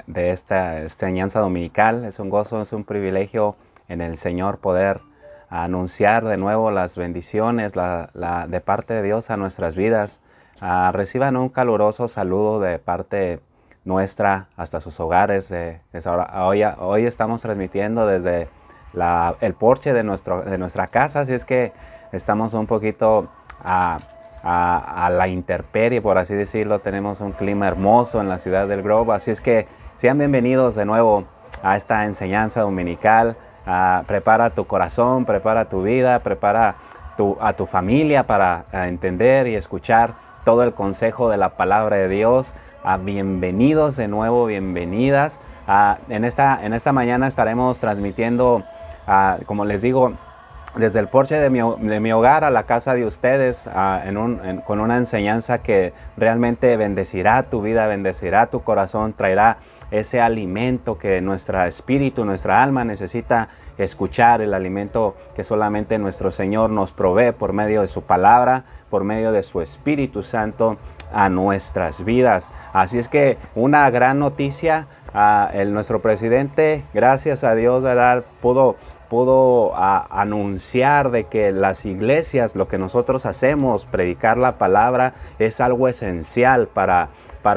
de esta enseñanza dominical. Es un gozo, es un privilegio en el Señor poder anunciar de nuevo las bendiciones de parte de Dios a nuestras vidas. Reciban un caluroso saludo de parte nuestra hasta sus hogares. Hoy estamos transmitiendo desde el porche de nuestra casa, así es que estamos un poquito a la intemperie, por así decirlo. Tenemos un clima hermoso en la ciudad del Grove, así es que sean bienvenidos de nuevo a esta enseñanza dominical. Prepara tu corazón, prepara tu vida, prepara a tu familia para entender y escuchar todo el consejo de la palabra de Dios. Bienvenidos de nuevo, bienvenidas. En esta mañana estaremos transmitiendo, como les digo, desde el porche de mi hogar a la casa de ustedes, con una enseñanza que realmente bendecirá tu vida, bendecirá tu corazón, traerá ese alimento que nuestro espíritu, nuestra alma necesita escuchar, el alimento que solamente nuestro Señor nos provee por medio de su palabra, por medio de su Espíritu Santo a nuestras vidas. Así es que una gran noticia, nuestro presidente, gracias a Dios, ¿verdad?, pudo anunciar de que las iglesias, lo que nosotros hacemos, predicar la palabra, es algo esencial para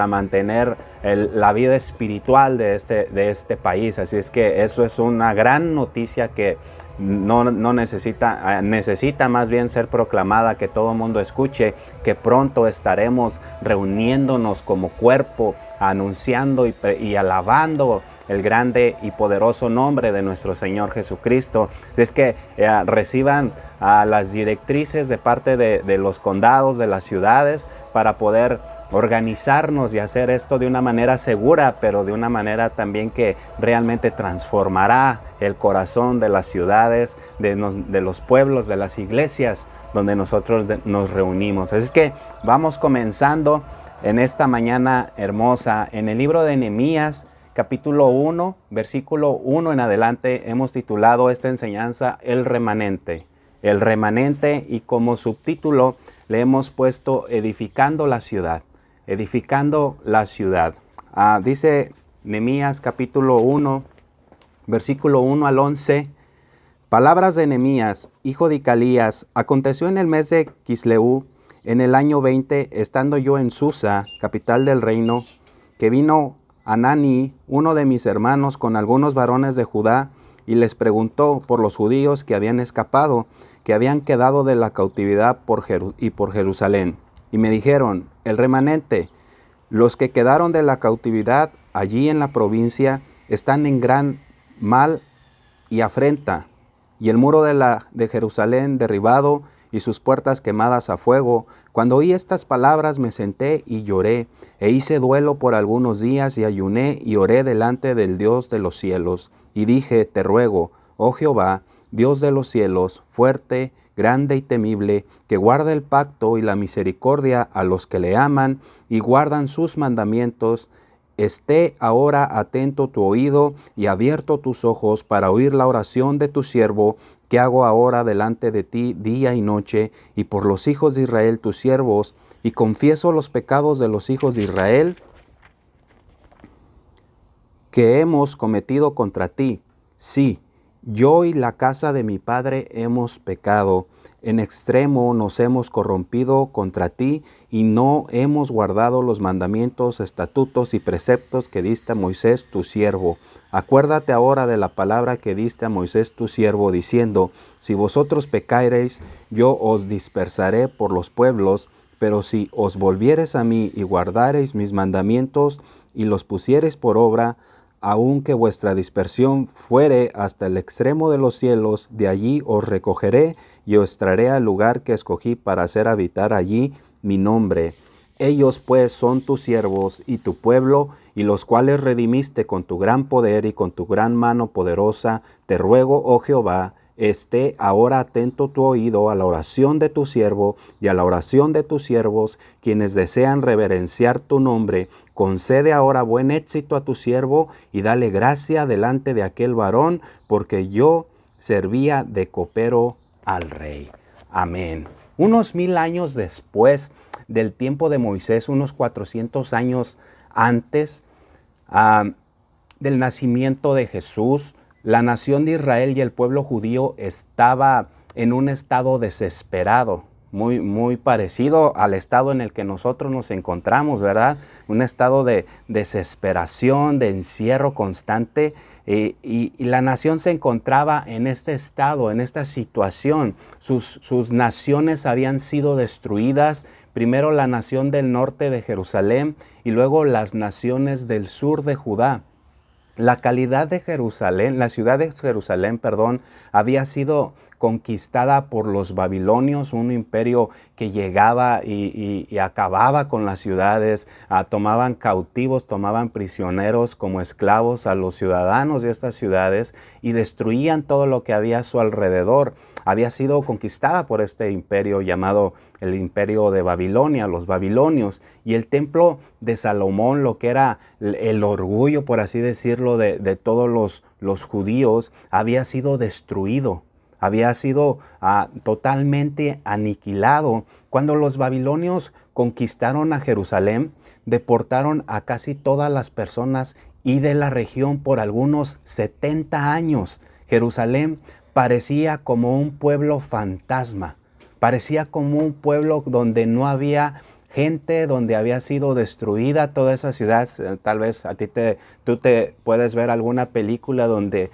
mantener la vida espiritual de este país. Así es que eso es una gran noticia que no necesita más bien ser proclamada, que todo el mundo escuche, que pronto estaremos reuniéndonos como cuerpo, anunciando y alabando el grande y poderoso nombre de nuestro Señor Jesucristo. Es que reciban las directrices de parte de los condados, de las ciudades, para poder organizarnos y hacer esto de una manera segura, pero de una manera también que realmente transformará el corazón de las ciudades, de los pueblos, de las iglesias donde nosotros nos reunimos. Así es que vamos comenzando en esta mañana hermosa. En el libro de Nehemías, capítulo 1, versículo 1 en adelante, hemos titulado esta enseñanza El Remanente. El Remanente, y como subtítulo le hemos puesto Edificando la Ciudad. Edificando la Ciudad. Dice Nehemías capítulo 1, versículo 1 al 11. Palabras de Nehemías, hijo de Icalías. Aconteció en el mes de Quisleu, en el año 20, estando yo en Susa, capital del reino, que vino Hanani, uno de mis hermanos, con algunos varones de Judá, y les preguntó por los judíos que habían escapado, que habían quedado de la cautividad por Jerusalén. Y me dijeron: el remanente, los que quedaron de la cautividad allí en la provincia, están en gran mal y afrenta, y el muro de Jerusalén derribado, y sus puertas quemadas a fuego. Cuando oí estas palabras me senté y lloré, e hice duelo por algunos días, y ayuné y oré delante del Dios de los cielos. Y dije: te ruego, oh Jehová, Dios de los cielos, fuerte, grande y temible, que guarda el pacto y la misericordia a los que le aman y guardan sus mandamientos, esté ahora atento tu oído y abierto tus ojos para oír la oración de tu siervo, que hago ahora delante de ti día y noche, y por los hijos de Israel tus siervos, y confieso los pecados de los hijos de Israel que hemos cometido contra ti. Sí, yo y la casa de mi padre hemos pecado. En extremo nos hemos corrompido contra ti, y no hemos guardado los mandamientos, estatutos y preceptos que diste a Moisés tu siervo. Acuérdate ahora de la palabra que diste a Moisés tu siervo, diciendo: si vosotros pecareis, yo os dispersaré por los pueblos, pero si os volviereis a mí y guardareis mis mandamientos y los pusiereis por obra, aunque vuestra dispersión fuere hasta el extremo de los cielos, de allí os recogeré y os traeré al lugar que escogí para hacer habitar allí mi nombre. Ellos pues son tus siervos y tu pueblo, y los cuales redimiste con tu gran poder y con tu gran mano poderosa. Te ruego, oh Jehová, esté ahora atento tu oído a la oración de tu siervo y a la oración de tus siervos, quienes desean reverenciar tu nombre. Concede ahora buen éxito a tu siervo y dale gracia delante de aquel varón, porque yo servía de copero al rey. Amén. Unos 1000 años después del tiempo de Moisés, unos 400 años antes, del nacimiento de Jesús, la nación de Israel y el pueblo judío estaba en un estado desesperado, muy parecido al estado en el que nosotros nos encontramos, ¿verdad? Un estado de desesperación, de encierro constante, y la nación se encontraba en este estado, en esta situación. Sus naciones habían sido destruidas, primero la nación del norte de Jerusalén y luego las naciones del sur de Judá. La calidad de Jerusalén, la ciudad de Jerusalén, perdón, había sido conquistada por los babilonios, un imperio que llegaba y acababa con las ciudades, tomaban cautivos, tomaban prisioneros como esclavos a los ciudadanos de estas ciudades y destruían todo lo que había a su alrededor. Había sido conquistada por este imperio llamado el imperio de Babilonia, los babilonios, y el templo de Salomón, lo que era el orgullo, por así decirlo, de todos los judíos, había sido destruido, había sido totalmente aniquilado. Cuando los babilonios conquistaron a Jerusalén, deportaron a casi todas las personas y de la región por algunos 70 años. Jerusalén parecía como un pueblo fantasma, parecía como un pueblo donde no había gente, donde había sido destruida toda esa ciudad. Tal vez tú te puedes ver alguna película donde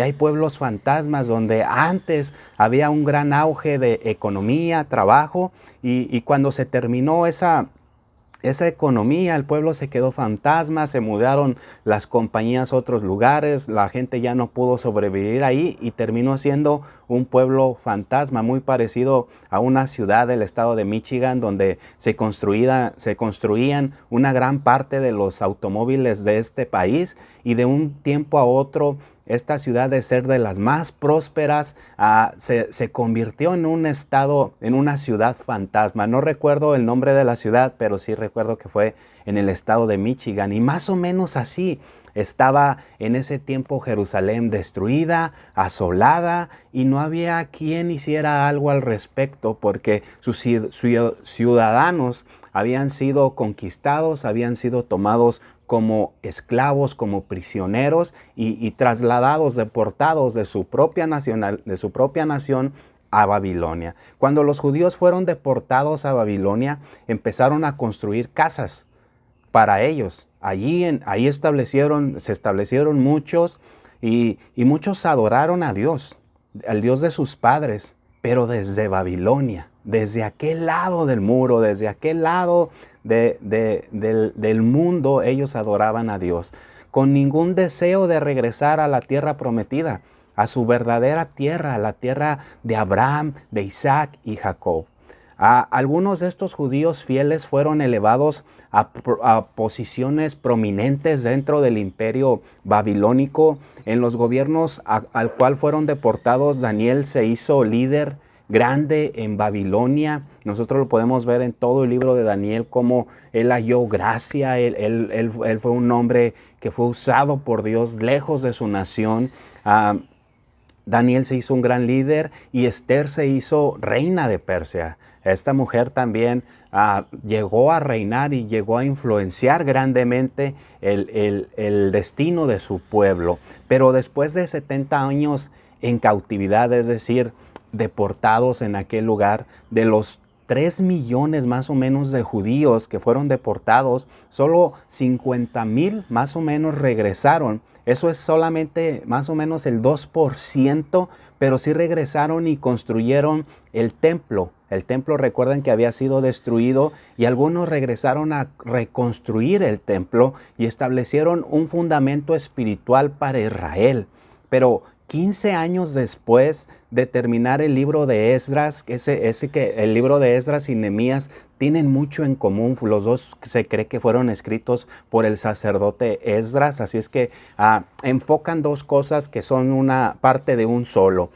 hay pueblos fantasmas, donde antes había un gran auge de economía, trabajo, y cuando se terminó esa economía, el pueblo se quedó fantasma, se mudaron las compañías a otros lugares, la gente ya no pudo sobrevivir ahí y terminó siendo un pueblo fantasma, muy parecido a una ciudad del estado de Michigan donde se construían una gran parte de los automóviles de este país, y de un tiempo a otro esta ciudad, de ser de las más prósperas, se convirtió en un estado, en una ciudad fantasma. No recuerdo el nombre de la ciudad, pero sí recuerdo que fue en el estado de Michigan. Y más o menos así estaba en ese tiempo Jerusalén, destruida, asolada, y no había quien hiciera algo al respecto, porque sus ciudadanos habían sido conquistados, habían sido tomados como esclavos, como prisioneros y trasladados, deportados de su propia nación a Babilonia. Cuando los judíos fueron deportados a Babilonia, empezaron a construir casas para ellos. Ahí se establecieron muchos, y muchos adoraron a Dios, al Dios de sus padres, pero desde Babilonia, desde aquel lado del muro, desde aquel lado del mundo, ellos adoraban a Dios, con ningún deseo de regresar a la tierra prometida, a su verdadera tierra, a la tierra de Abraham, de Isaac y Jacob. Algunos de estos judíos fieles fueron elevados a posiciones prominentes dentro del imperio babilónico. En los gobiernos al cual fueron deportados, Daniel se hizo líder grande en Babilonia. Nosotros lo podemos ver en todo el libro de Daniel, cómo él halló gracia. Él fue un hombre que fue usado por Dios lejos de su nación. Daniel se hizo un gran líder, y Esther se hizo reina de Persia. Esta mujer también llegó a reinar y llegó a influenciar grandemente el destino de su pueblo. Pero después de 70 años en cautividad, es decir, deportados en aquel lugar, de los 3 millones más o menos de judíos que fueron deportados, solo 50,000 más o menos regresaron. Eso es solamente más o menos el 2%, pero sí regresaron y construyeron el templo. El templo, recuerden que había sido destruido, y algunos regresaron a reconstruir el templo y establecieron un fundamento espiritual para Israel. Pero 15 años después de terminar el libro de Esdras, el libro de Esdras y Nehemías tienen mucho en común. Los dos se cree que fueron escritos por el sacerdote Esdras, así es que enfocan dos cosas que son una parte de un solo.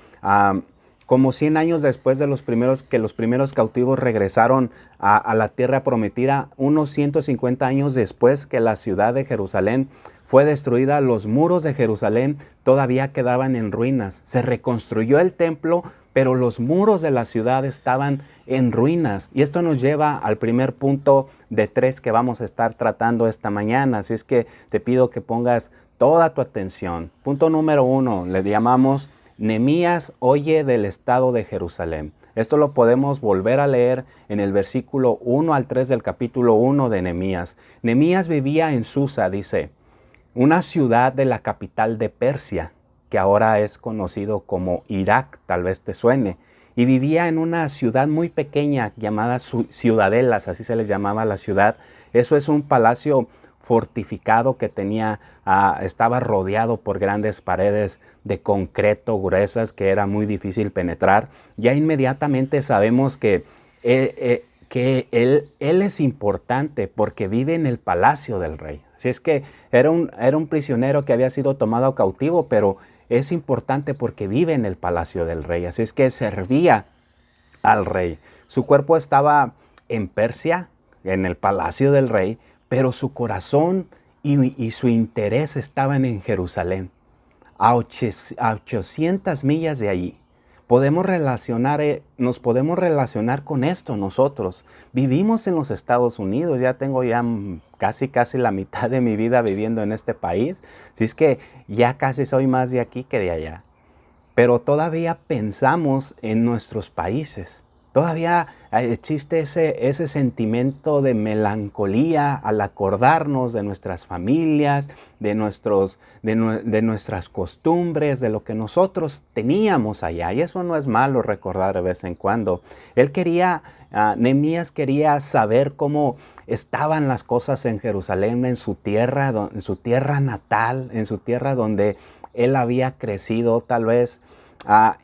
Como 100 años después de los primeros cautivos regresaron a la tierra prometida, unos 150 años después que la ciudad de Jerusalén fue destruida, los muros de Jerusalén todavía quedaban en ruinas. Se reconstruyó el templo, pero los muros de la ciudad estaban en ruinas. Y esto nos lleva al primer punto de 3 que vamos a estar tratando esta mañana. Así es que te pido que pongas toda tu atención. Punto número 1, le llamamos Nehemías oye del estado de Jerusalén. Esto lo podemos volver a leer en el versículo 1 al 3 del capítulo 1 de Nehemías. Nehemías vivía en Susa, dice, una ciudad de la capital de Persia, que ahora es conocido como Irak, tal vez te suene, y vivía en una ciudad muy pequeña llamada Ciudadelas, así se les llamaba la ciudad. Eso es un palacio fortificado que tenía, estaba rodeado por grandes paredes de concreto gruesas que era muy difícil penetrar. Ya inmediatamente sabemos que él es importante porque vive en el palacio del rey. Así es que era un prisionero que había sido tomado cautivo, pero es importante porque vive en el palacio del rey. Así es que servía al rey. Su cuerpo estaba en Persia, en el palacio del rey, pero su corazón y su interés estaban en Jerusalén, a 800 millas de allí. Nos podemos relacionar con esto nosotros. Vivimos en los Estados Unidos, ya tengo casi la mitad de mi vida viviendo en este país. Así es que ya casi soy más de aquí que de allá. Pero todavía pensamos en nuestros países. Todavía existe ese sentimiento de melancolía al acordarnos de nuestras familias, de nuestras costumbres, de lo que nosotros teníamos allá. Y eso no es malo recordar de vez en cuando. Nehemías quería saber cómo estaban las cosas en Jerusalén, en su tierra natal, en su tierra donde él había crecido tal vez.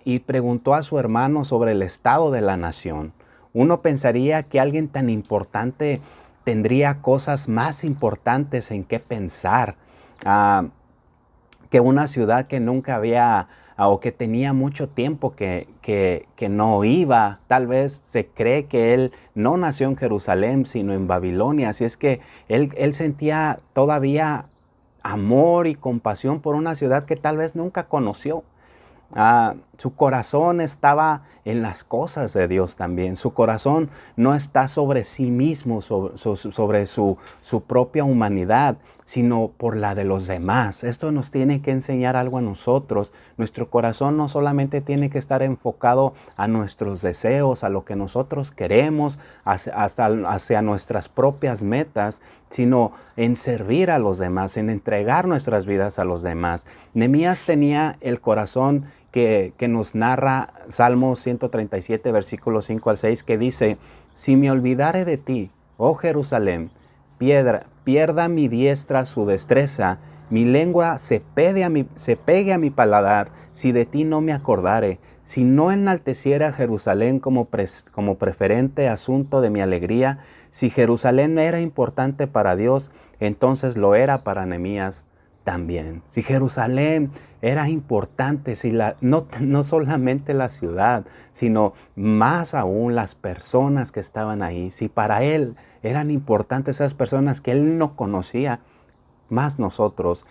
Y preguntó a su hermano sobre el estado de la nación. Uno pensaría que alguien tan importante tendría cosas más importantes en qué pensar que una ciudad que nunca había o que tenía mucho tiempo que no iba. Tal vez se cree que él no nació en Jerusalén, sino en Babilonia. Así es que él sentía todavía amor y compasión por una ciudad que tal vez nunca conoció. Su corazón estaba en las cosas de Dios también. Su corazón no está sobre sí mismo, sobre su propia humanidad, sino por la de los demás. Esto nos tiene que enseñar algo a nosotros. Nuestro corazón no solamente tiene que estar enfocado a nuestros deseos, a lo que nosotros queremos, hacia nuestras propias metas, sino en servir a los demás, en entregar nuestras vidas a los demás. Nehemías tenía el corazón que nos narra Salmo 137, versículos 5 al 6, que dice: si me olvidare de ti, oh Jerusalén, pierda mi diestra su destreza, mi lengua se pegue a mi paladar, si de ti no me acordare, si no enalteciera Jerusalén como preferente asunto de mi alegría. Si Jerusalén era importante para Dios, entonces lo era para Nehemías también. Si Jerusalén era importante, no solamente la ciudad, sino más aún las personas que estaban ahí. Si para él eran importantes esas personas que él no conocía, más nosotros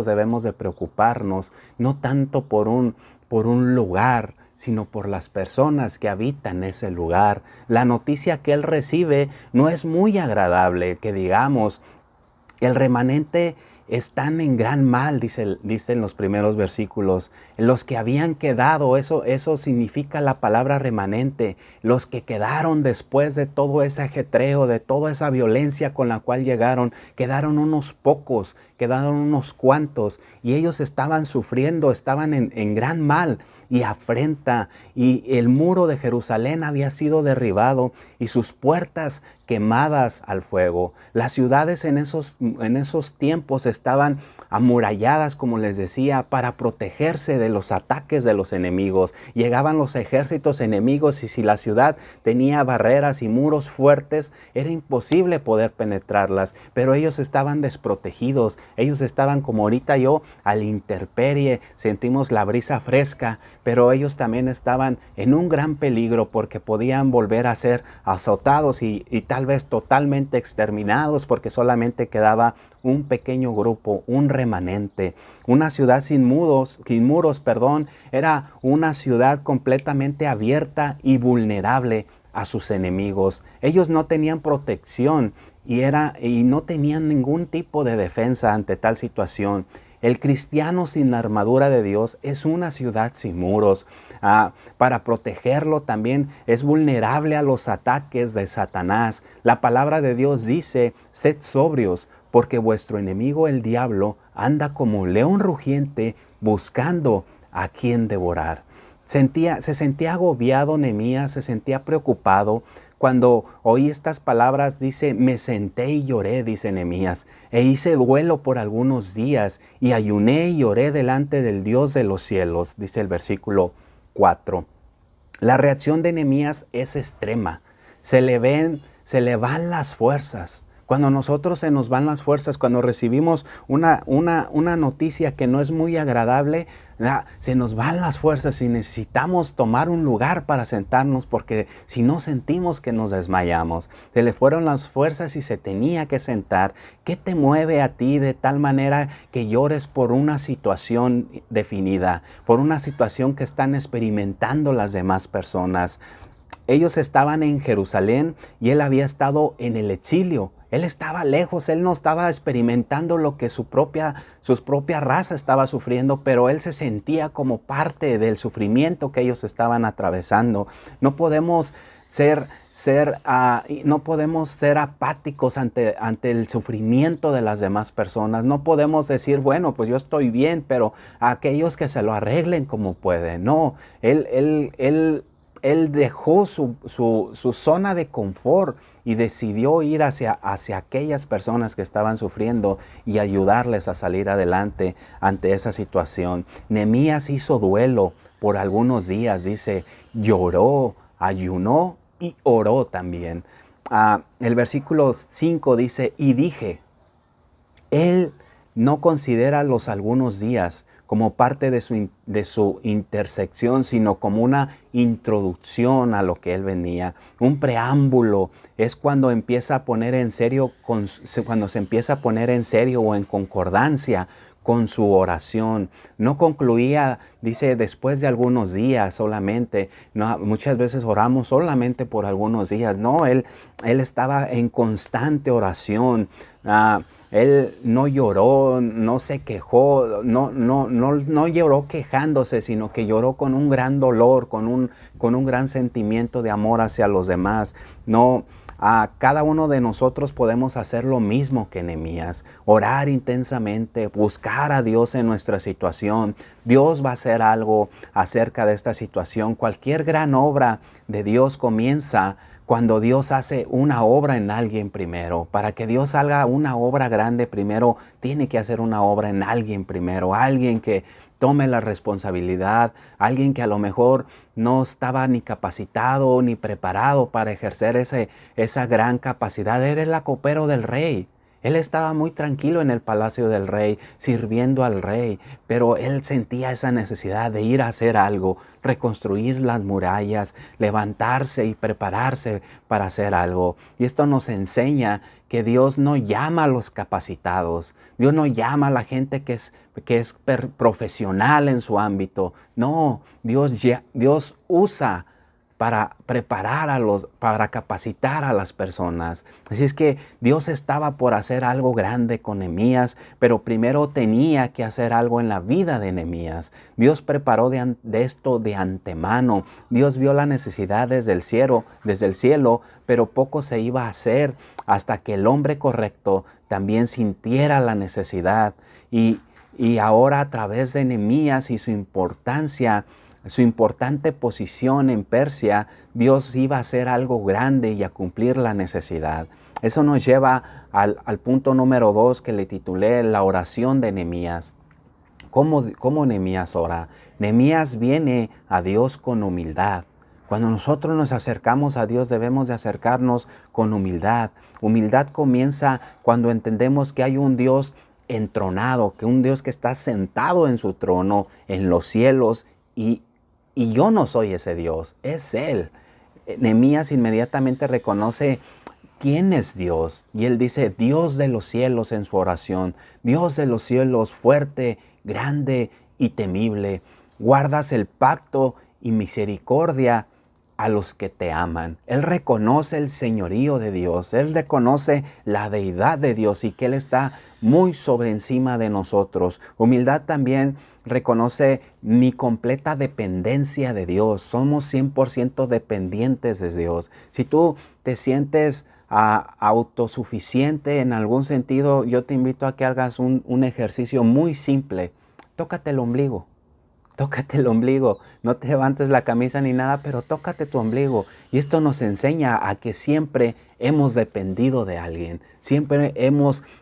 debemos de preocuparnos, no tanto por un lugar, sino por las personas que habitan ese lugar. La noticia que él recibe no es muy agradable, que digamos. El remanente están en gran mal, dice en los primeros versículos. Los que habían quedado, eso significa la palabra remanente. Los que quedaron después de todo ese ajetreo, de toda esa violencia con la cual llegaron, quedaron unos pocos, quedaron unos cuantos. Y ellos estaban sufriendo, estaban en gran mal y afrenta. Y el muro de Jerusalén había sido derribado y sus puertas quemadas al fuego. Las ciudades en esos tiempos estaban amuralladas, como les decía, para protegerse de los ataques de los enemigos. Llegaban los ejércitos enemigos y si la ciudad tenía barreras y muros fuertes, era imposible poder penetrarlas, pero ellos estaban desprotegidos. Ellos estaban como ahorita yo, a la intemperie, sentimos la brisa fresca, pero ellos también estaban en un gran peligro porque podían volver a ser azotados y tal vez totalmente exterminados, porque solamente quedaba un pequeño grupo, un remanente. Una ciudad sin muros, era una ciudad completamente abierta y vulnerable a sus enemigos. Ellos no tenían protección y no tenían ningún tipo de defensa ante tal situación. El cristiano sin la armadura de Dios es una ciudad sin muros. Para protegerlo también es vulnerable a los ataques de Satanás. La palabra de Dios dice: sed sobrios, porque vuestro enemigo el diablo anda como un león rugiente buscando a quien devorar. Se sentía agobiado Nehemías, se sentía preocupado. Cuando oí estas palabras, dice: me senté y lloré, dice Nehemías, e hice duelo por algunos días, y ayuné y oré delante del Dios de los cielos, dice el versículo 4. La reacción de Nehemías es extrema. Se le van las fuerzas. Cuando nosotros se nos van las fuerzas, cuando recibimos una noticia que no es muy agradable, se nos van las fuerzas y necesitamos tomar un lugar para sentarnos, porque si no sentimos que nos desmayamos. Se le fueron las fuerzas y se tenía que sentar. ¿Qué te mueve a ti de tal manera que llores por una situación definida, por una situación que están experimentando las demás personas? Ellos estaban en Jerusalén y él había estado en el exilio. Él estaba lejos, él no estaba experimentando lo que su propia raza estaba sufriendo, pero él se sentía como parte del sufrimiento que ellos estaban atravesando. No podemos ser apáticos ante el sufrimiento de las demás personas. No podemos decir: bueno, pues yo estoy bien, pero a aquellos que se lo arreglen como pueden. No, él dejó su zona de confort y decidió ir hacia aquellas personas que estaban sufriendo y ayudarles a salir adelante ante esa situación. Nehemías hizo duelo por algunos días, dice, lloró, ayunó y oró también. El versículo 5 dice: y dije, él no considera los algunos días como parte de su intersección, sino como una introducción a lo que él venía. Un preámbulo es cuando empieza a poner en serio, cuando se empieza a poner en serio o en concordancia con su oración. No concluía, dice, después de algunos días solamente. No, muchas veces oramos solamente por algunos días. No, él estaba en constante oración. Él no lloró, no se quejó, no lloró quejándose, sino que lloró con un gran dolor, con un gran sentimiento de amor hacia los demás. Cada uno de nosotros podemos hacer lo mismo que Nehemías, orar intensamente, buscar a Dios en nuestra situación. Dios va a hacer algo acerca de esta situación. Cualquier gran obra de Dios comienza cuando Dios hace una obra en alguien primero. Para que Dios haga una obra grande primero, tiene que hacer una obra en alguien primero. Alguien que tome la responsabilidad, alguien que a lo mejor no estaba ni capacitado ni preparado para ejercer esa gran capacidad. Era el copero del rey. Él estaba muy tranquilo en el palacio del rey, sirviendo al rey, pero él sentía esa necesidad de ir a hacer algo, reconstruir las murallas, levantarse y prepararse para hacer algo. Y esto nos enseña que Dios no llama a los capacitados, Dios no llama a la gente que es profesional en su ámbito. No, Dios usa para para capacitar a las personas. Así es que Dios estaba por hacer algo grande con Nehemías, pero primero tenía que hacer algo en la vida de Nehemías. Dios preparó de esto de antemano. Dios vio la necesidad desde el cielo, pero poco se iba a hacer hasta que el hombre correcto también sintiera la necesidad. Y ahora, a través de Nehemías y su importante posición en Persia, Dios iba a hacer algo grande y a cumplir la necesidad. Eso nos lleva al punto número 2 que le titulé la oración de Nehemías. ¿Cómo Nehemías ora? Nehemías viene a Dios con humildad. Cuando nosotros nos acercamos a Dios, debemos de acercarnos con humildad. Humildad comienza cuando entendemos que hay un Dios entronado, que un Dios que está sentado en su trono en los cielos y y yo no soy ese Dios, es Él. Nehemías inmediatamente reconoce quién es Dios. Y él dice, Dios de los cielos en su oración, Dios de los cielos fuerte, grande y temible. Guardas el pacto y misericordia a los que te aman. Él reconoce el señorío de Dios, Él reconoce la deidad de Dios y que Él está muy sobre encima de nosotros. Humildad también reconoce mi completa dependencia de Dios. Somos 100% dependientes de Dios. Si tú te sientes autosuficiente en algún sentido, yo te invito a que hagas un ejercicio muy simple. Tócate el ombligo. Tócate el ombligo, no te levantes la camisa ni nada, pero tócate tu ombligo. Y esto nos enseña a que siempre hemos dependido de alguien.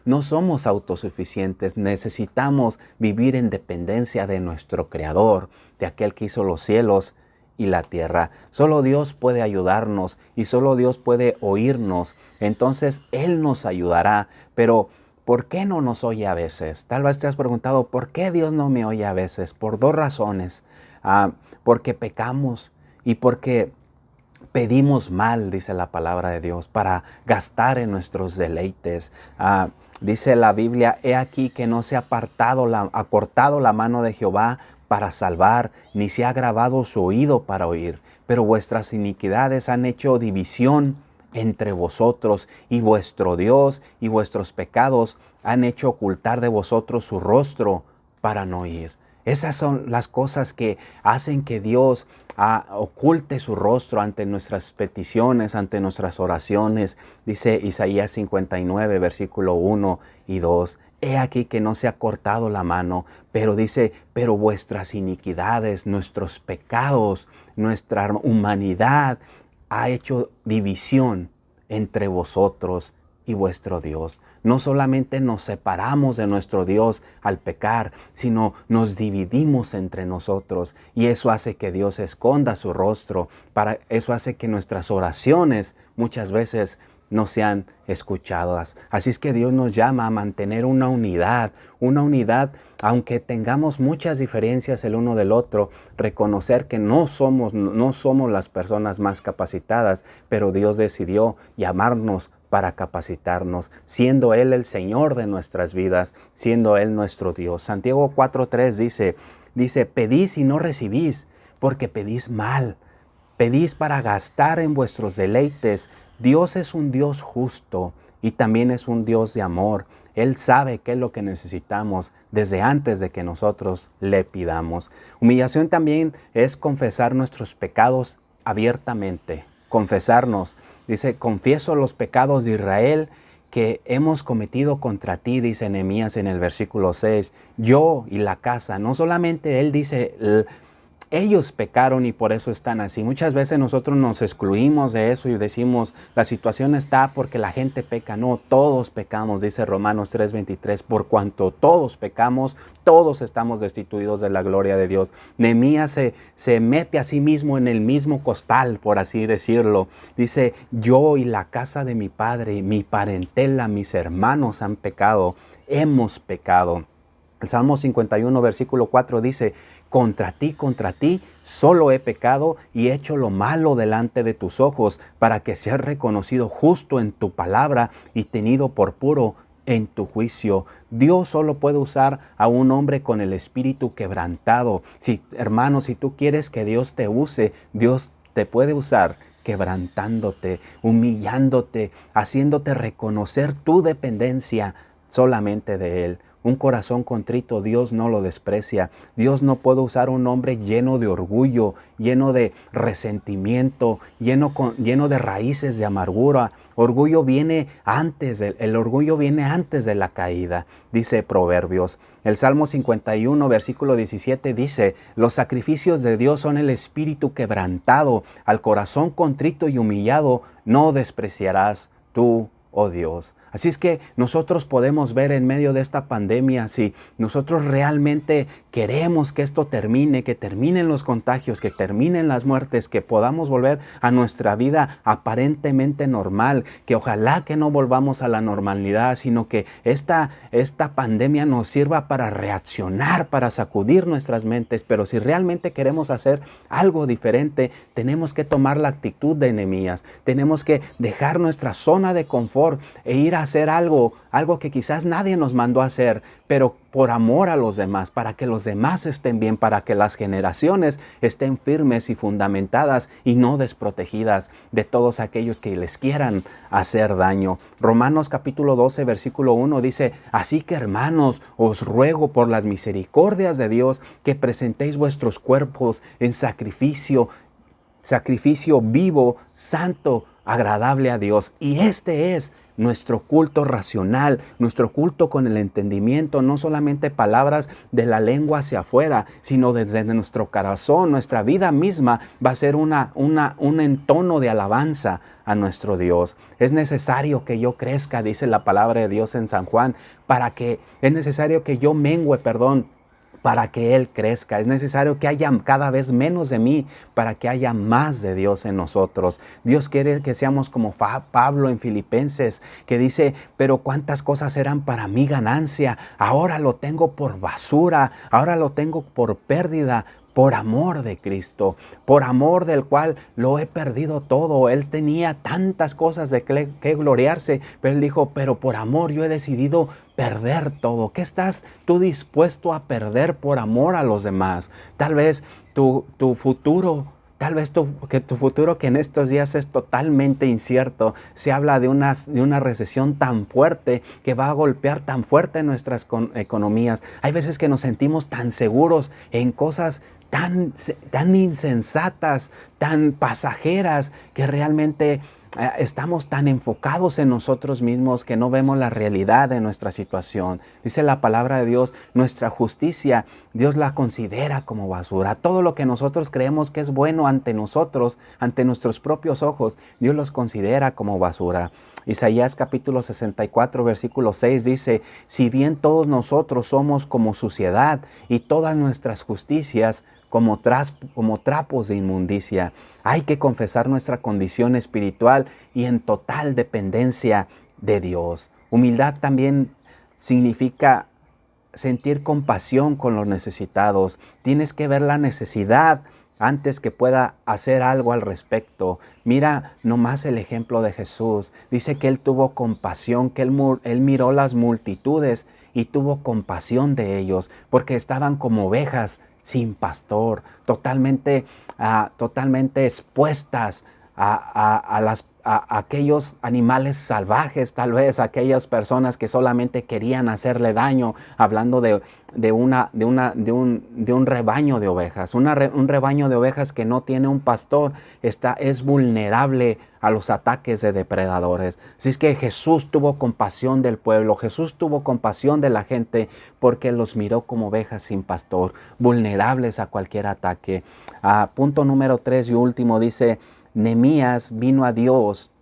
No somos autosuficientes, necesitamos vivir en dependencia de nuestro Creador, de aquel que hizo los cielos y la tierra. Solo Dios puede ayudarnos y solo Dios puede oírnos. Entonces Él nos ayudará, pero ¿por qué no nos oye a veces? Tal vez te has preguntado, ¿por qué Dios no me oye a veces? Por dos razones. Porque pecamos y porque pedimos mal, dice la palabra de Dios, para gastar en nuestros deleites. Dice la Biblia, he aquí que no se ha acortado la mano de Jehová para salvar, ni se ha agravado su oído para oír. Pero vuestras iniquidades han hecho división entre vosotros, y vuestro Dios y vuestros pecados han hecho ocultar de vosotros su rostro para no oír. Esas son las cosas que hacen que Dios oculte su rostro ante nuestras peticiones, ante nuestras oraciones. Dice Isaías 59, versículo 1 y 2. He aquí que no se ha cortado la mano, pero dice, pero vuestras iniquidades, nuestros pecados, nuestra humanidad ha hecho división entre vosotros y vuestro Dios. No solamente nos separamos de nuestro Dios al pecar, sino nos dividimos entre nosotros. Y eso hace que Dios esconda su rostro. Eso hace que nuestras oraciones muchas veces no sean escuchadas. Así es que Dios nos llama a mantener una unidad, aunque tengamos muchas diferencias el uno del otro, reconocer que no somos las personas más capacitadas, pero Dios decidió llamarnos para capacitarnos, siendo Él el Señor de nuestras vidas, siendo Él nuestro Dios. Santiago 4:3 dice, pedís y no recibís, porque pedís mal. Pedís para gastar en vuestros deleites. Dios es un Dios justo y también es un Dios de amor. Él sabe qué es lo que necesitamos desde antes de que nosotros le pidamos. Humillación también es confesar nuestros pecados abiertamente. Confesarnos. Dice, confieso los pecados de Israel que hemos cometido contra ti, dice Nehemías en el versículo 6. Yo y la casa, no solamente él dice, ellos pecaron y por eso están así. Muchas veces nosotros nos excluimos de eso y decimos, la situación está porque la gente peca. No, todos pecamos, dice Romanos 3:23. Por cuanto todos pecamos, todos estamos destituidos de la gloria de Dios. Nehemías se mete a sí mismo en el mismo costal, por así decirlo. Dice, yo y la casa de mi padre, mi parentela, mis hermanos han pecado, hemos pecado. El Salmo 51, versículo 4 dice, contra ti, solo he pecado y he hecho lo malo delante de tus ojos, para que seas reconocido justo en tu palabra y tenido por puro en tu juicio. Dios solo puede usar a un hombre con el espíritu quebrantado. Hermano, si tú quieres que Dios te use, Dios te puede usar quebrantándote, humillándote, haciéndote reconocer tu dependencia solamente de Él. Un corazón contrito Dios no lo desprecia. Dios no puede usar un hombre lleno de orgullo, lleno de resentimiento, lleno de raíces de amargura. El orgullo viene antes de la caída, dice Proverbios. El Salmo 51, versículo 17 dice, los sacrificios de Dios son el espíritu quebrantado, al corazón contrito y humillado no despreciarás tú, oh Dios. Así es que nosotros podemos ver en medio de esta pandemia, si nosotros realmente queremos que esto termine, que terminen los contagios, que terminen las muertes, que podamos volver a nuestra vida aparentemente normal, que ojalá que no volvamos a la normalidad, sino que esta pandemia nos sirva para reaccionar, para sacudir nuestras mentes. Pero si realmente queremos hacer algo diferente, tenemos que tomar la actitud de Nehemías. Tenemos que dejar nuestra zona de confort e ir a hacer algo que quizás nadie nos mandó a hacer, pero por amor a los demás, para que los demás estén bien, para que las generaciones estén firmes y fundamentadas y no desprotegidas de todos aquellos que les quieran hacer daño. Romanos capítulo 12, versículo 1 dice: así que, hermanos, os ruego por las misericordias de Dios que presentéis vuestros cuerpos en sacrificio vivo, santo, agradable a Dios. Y este es nuestro culto racional, nuestro culto con el entendimiento, no solamente palabras de la lengua hacia afuera, sino desde nuestro corazón. Nuestra vida misma va a ser un entono de alabanza a nuestro Dios. Es necesario que yo crezca, dice la palabra de Dios en San Juan, es necesario que yo mengüe, para que Él crezca. Es necesario que haya cada vez menos de mí para que haya más de Dios en nosotros. Dios quiere que seamos como Pablo en Filipenses, que dice: pero cuántas cosas eran para mí ganancia, ahora lo tengo por basura, ahora lo tengo por pérdida, por amor de Cristo, por amor del cual lo he perdido todo. Él tenía tantas cosas de que gloriarse, pero Él dijo: pero por amor yo he decidido perder todo. ¿Qué estás tú dispuesto a perder por amor a los demás? Tal vez tu futuro, tu futuro, que en estos días es totalmente incierto. Se habla de una recesión tan fuerte que va a golpear tan fuerte nuestras economías. Hay veces que nos sentimos tan seguros en cosas tan insensatas, tan pasajeras, que realmente estamos tan enfocados en nosotros mismos que no vemos la realidad de nuestra situación. Dice la palabra de Dios: nuestra justicia, Dios la considera como basura. Todo lo que nosotros creemos que es bueno ante nosotros, ante nuestros propios ojos, Dios los considera como basura. Isaías capítulo 64, versículo 6 dice: si bien todos nosotros somos como suciedad y todas nuestras justicias como trapos de inmundicia. Hay que confesar nuestra condición espiritual y en total dependencia de Dios. Humildad también significa sentir compasión con los necesitados. Tienes que ver la necesidad antes que pueda hacer algo al respecto. Mira nomás el ejemplo de Jesús. Dice que Él tuvo compasión, que Él miró las multitudes y tuvo compasión de ellos, porque estaban como ovejas sin pastor, totalmente expuestas a aquellos animales salvajes, tal vez aquellas personas que solamente querían hacerle daño, hablando de un rebaño de ovejas. Un rebaño de ovejas que no tiene un pastor es vulnerable a los ataques de depredadores. Así es que Jesús tuvo compasión del pueblo, Jesús tuvo compasión de la gente, porque los miró como ovejas sin pastor, vulnerables a cualquier ataque. Punto número 3 y último, dice: Nehemías vino a Dios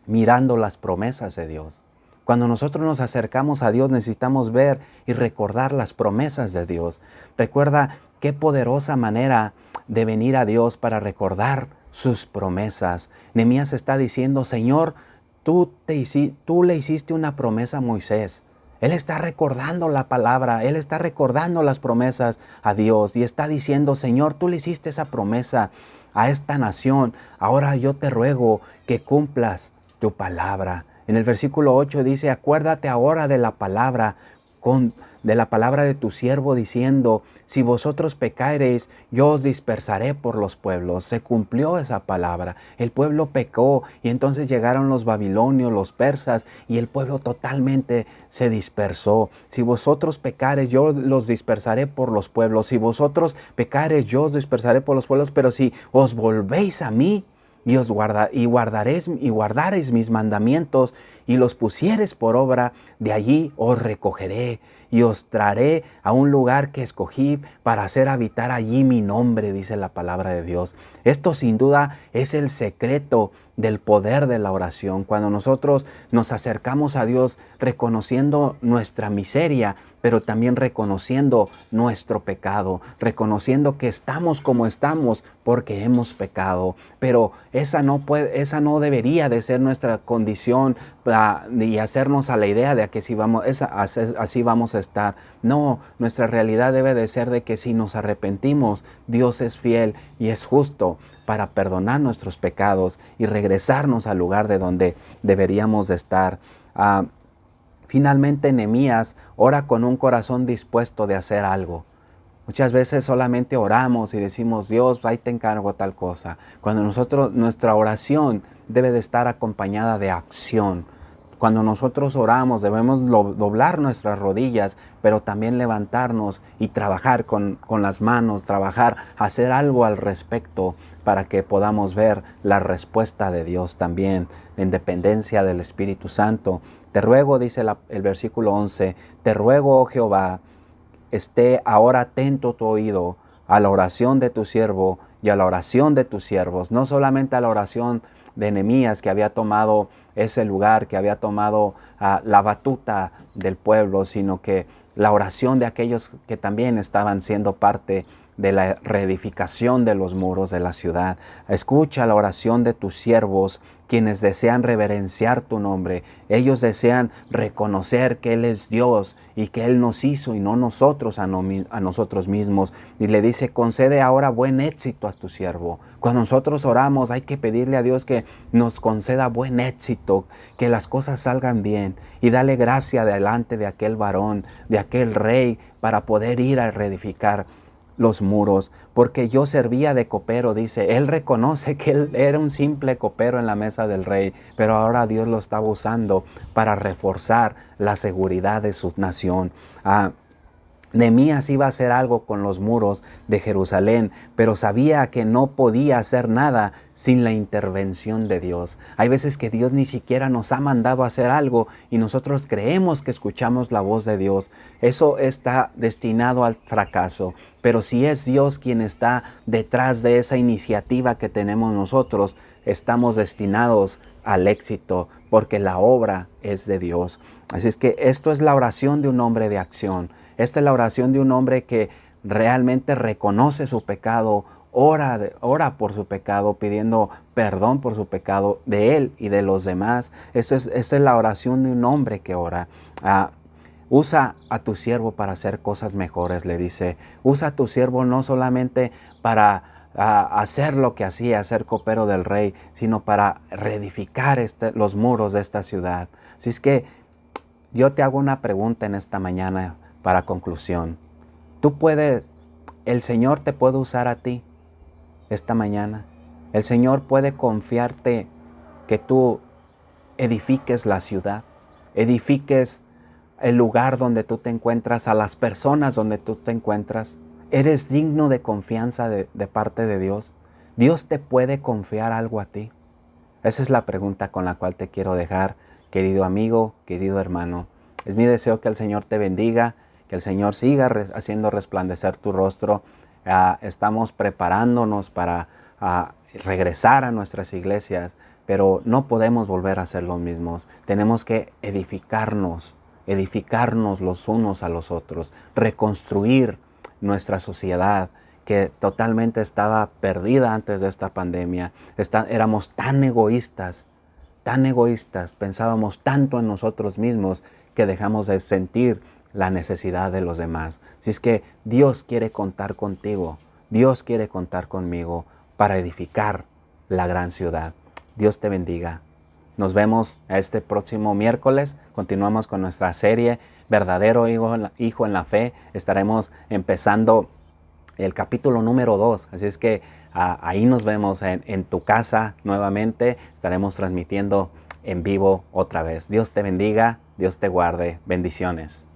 mirando las promesas de Dios. Cuando nosotros nos acercamos a Dios, necesitamos ver y recordar las promesas de Dios. Recuerda qué poderosa manera de venir a Dios para recordar sus promesas. Nehemías está diciendo: Señor, tú le hiciste una promesa a Moisés. Él está recordando la palabra, él está recordando las promesas a Dios y está diciendo: Señor, tú le hiciste esa promesa a esta nación. Ahora yo te ruego que cumplas tu palabra. En el versículo 8 dice: acuérdate ahora de la palabra de tu siervo, diciendo: si vosotros pecareis, yo os dispersaré por los pueblos. Se cumplió esa palabra. El pueblo pecó y entonces llegaron los babilonios, los persas, y el pueblo totalmente se dispersó. Si vosotros pecareis, yo los dispersaré por los pueblos. Si vosotros pecareis, yo os dispersaré por los pueblos. Pero si os volvéis a mí, y guardaréis mis mandamientos y los pusiereis por obra, de allí os recogeré y os traeré a un lugar que escogí para hacer habitar allí mi nombre, dice la palabra de Dios. Esto sin duda es el secreto del poder de la oración, cuando nosotros nos acercamos a Dios reconociendo nuestra miseria, pero también reconociendo nuestro pecado, reconociendo que estamos como estamos porque hemos pecado. Pero esa no debería de ser nuestra condición y hacernos a la idea de que así vamos a estar. No, nuestra realidad debe de ser de que si nos arrepentimos, Dios es fiel y es justo para perdonar nuestros pecados y regresarnos al lugar de donde deberíamos de estar. Finalmente, Nehemías ora con un corazón dispuesto de hacer algo. Muchas veces solamente oramos y decimos, Dios, ahí te encargo tal cosa. Cuando nuestra oración debe de estar acompañada de acción. Cuando nosotros oramos debemos doblar nuestras rodillas, pero también levantarnos y trabajar con las manos, hacer algo al respecto para que podamos ver la respuesta de Dios también, en dependencia del Espíritu Santo. Te ruego, dice el versículo 11, te ruego, oh Jehová, esté ahora atento tu oído a la oración de tu siervo y a la oración de tus siervos, no solamente a la oración de Nehemías, que había tomado ese lugar, que había tomado la batuta del pueblo, sino que la oración de aquellos que también estaban siendo parte de la reedificación de los muros de la ciudad. Escucha la oración de tus siervos, quienes desean reverenciar tu nombre. Ellos desean reconocer que Él es Dios y que Él nos hizo y no nosotros a nosotros mismos. Y le dice, concede ahora buen éxito a tu siervo. Cuando nosotros oramos hay que pedirle a Dios que nos conceda buen éxito, que las cosas salgan bien, y dale gracia delante de aquel varón, de aquel rey, para poder ir a reedificar los muros, porque yo servía de copero, dice. Él reconoce que él era un simple copero en la mesa del rey, pero ahora Dios lo estaba usando para reforzar la seguridad de su nación. Nehemías iba a hacer algo con los muros de Jerusalén, pero sabía que no podía hacer nada sin la intervención de Dios. Hay veces que Dios ni siquiera nos ha mandado a hacer algo y nosotros creemos que escuchamos la voz de Dios. Eso está destinado al fracaso. Pero si es Dios quien está detrás de esa iniciativa que tenemos nosotros, estamos destinados al éxito, porque la obra es de Dios. Así es que esto es la oración de un hombre de acción. Esta es la oración de un hombre que realmente reconoce su pecado, ora por su pecado, pidiendo perdón por su pecado de él y de los demás. Esta es la oración de un hombre que ora. Usa a tu siervo para hacer cosas mejores, le dice. Usa a tu siervo no solamente para hacer lo que hacía, ser copero del rey, sino para reedificar los muros de esta ciudad. Así es que yo te hago una pregunta en esta mañana para conclusión. El Señor te puede usar a ti esta mañana. El Señor puede confiarte que tú edifiques la ciudad, edifiques el lugar donde tú te encuentras, a las personas donde tú te encuentras. ¿Eres digno de confianza de parte de Dios? ¿Dios te puede confiar algo a ti? Esa es la pregunta con la cual te quiero dejar, querido amigo, querido hermano. Es mi deseo que el Señor te bendiga, que el Señor siga haciendo resplandecer tu rostro. Estamos preparándonos para regresar a nuestras iglesias, pero no podemos volver a ser los mismos. Tenemos que edificarnos los unos a los otros, reconstruir nuestra sociedad que totalmente estaba perdida antes de esta pandemia. Éramos tan egoístas, pensábamos tanto en nosotros mismos que dejamos de sentir la necesidad de los demás. Así es que Dios quiere contar contigo, Dios quiere contar conmigo para edificar la gran ciudad. Dios te bendiga. Nos vemos este próximo miércoles. Continuamos con nuestra serie Verdadero Hijo en la Fe. Estaremos empezando el capítulo número 2. Así es que ahí nos vemos en tu casa nuevamente. Estaremos transmitiendo en vivo otra vez. Dios te bendiga, Dios te guarde. Bendiciones.